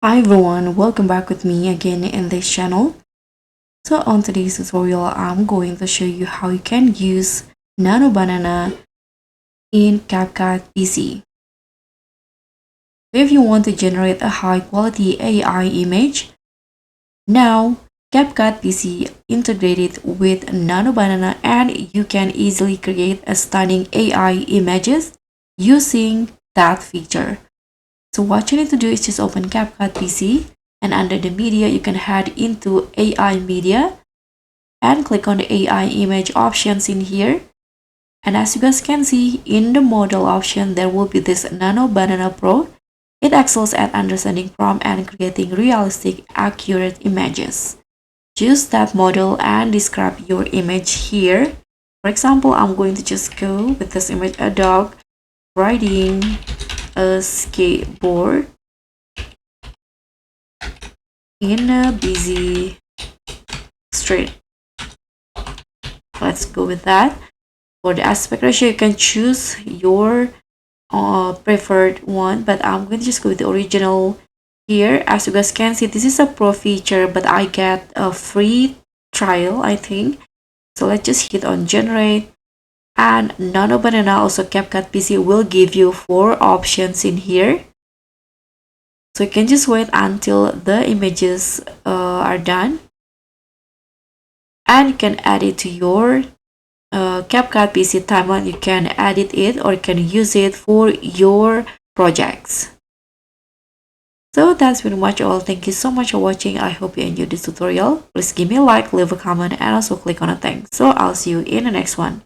Hi everyone, welcome back with me again in this channel. So on today's tutorial, I'm going to show you how you can use Nano Banana in CapCut PC. If you want to generate a high quality AI image, now CapCut PC integrated with Nano Banana and you can easily create a stunning AI images using that feature. So what you need to do is just open CapCut PC and under the media you can head into AI media and click on the AI image options in here. And as you guys can see in the model option there will be this Nano Banana Pro. It excels at understanding prompt and creating realistic accurate images. Choose that model and describe your image here. For example, I'm going to just go with this image, a dog riding a skateboard in a busy street. Let's go with that. For the aspect ratio, you can choose your preferred one, but I'm going to just go with the original here. As you guys can see, this is a pro feature, but I get a free trial, I think. So let's just hit on generate. And Nano Banana, also CapCut PC, will give you 4 options in here. So you can just wait until the images are done. And you can add it to your CapCut PC timeline. You can edit it or you can use it for your projects. So that's pretty much all. Thank you so much for watching. I hope you enjoyed this tutorial. Please give me a like, leave a comment, and also click on a thanks. So I'll see you in the next one.